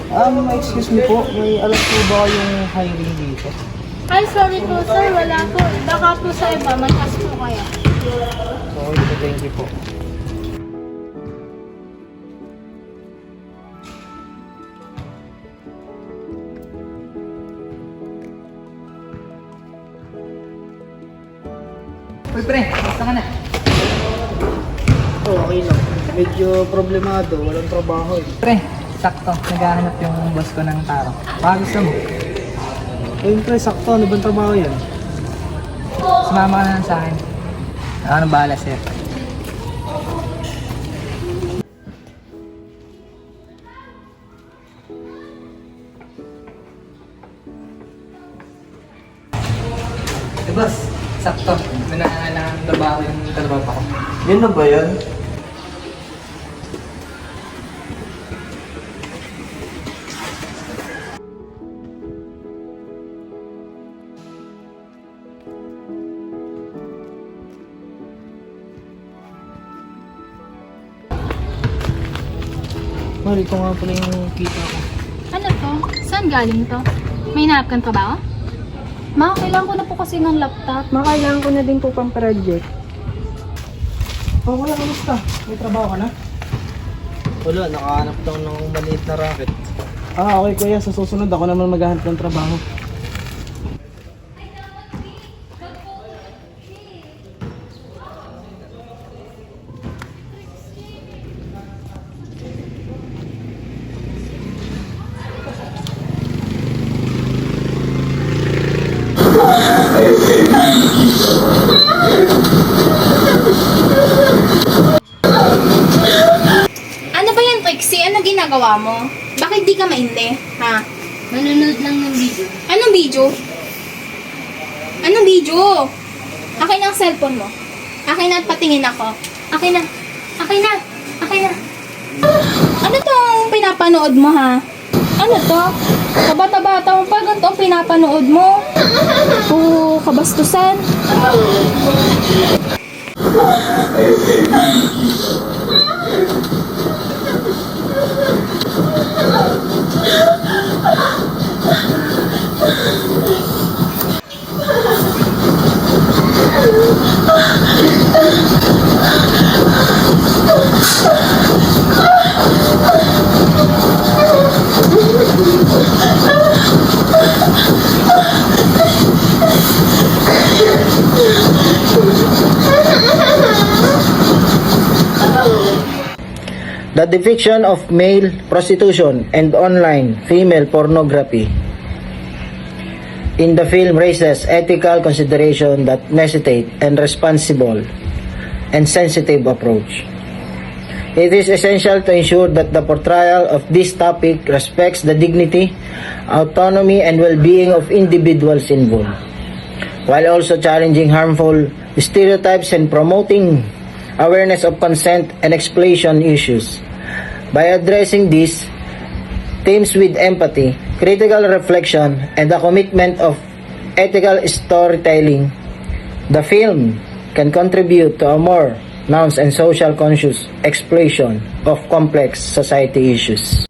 Excuse me po, may alam po ba yung hiring dito? Ay, sorry po sir, wala po. Baka po sa iba, may pass po kayo. Okay, thank you po. Uy pre, basta ka na. Okay lang. Medyo problemado, walang trabaho eh. Pre, sakto. Naghahanap yung boss ko ng taro. Baka gusto mo. Ayun pre, sakto. Ano bang trabaho yan? Sumama ka na lang sa akin. Ako nang bahala sir. Boss, sakto. May nangangailangan trabaho yung katropa ko. Yun na ba yan? Mari ko nga pala yung kita ko. Ano to? Saan galing to? May hinahanap kang trabaho? Ma, kailangan ko na po kasi ng laptop. Makailangan ko na din po pang project. Oh, wala, kamusta? May trabaho ka na? Wala, nakahanap lang ng maliit na racket. Okay kuya, sa susunod ako naman maghahanap ng trabaho. Ano ba yan, Trixie? Ano ginagawa mo? Bakit di ka mainte? Ha? Nanonood lang ng video. Anong video? Anong video? Akin ang cellphone mo. Akin na at patingin ako. Akin na. Akin na. Akin na. Ano tong pinapanood mo, ha? Ano to? Kabata-bata mo pa, ganito ang pinapanood mo. Puro kabastusan. The depiction of male prostitution and online female pornography in the film raises ethical consideration that necessitate and responsible and sensitive approach. It is essential to ensure that the portrayal of this topic respects the dignity, autonomy, and well-being of individuals involved, while also challenging harmful stereotypes and promoting awareness of consent and exploitation issues. By addressing these themes with empathy, critical reflection, and the commitment of ethical storytelling, the film can contribute to a more nuanced and social conscious exploration of complex society issues.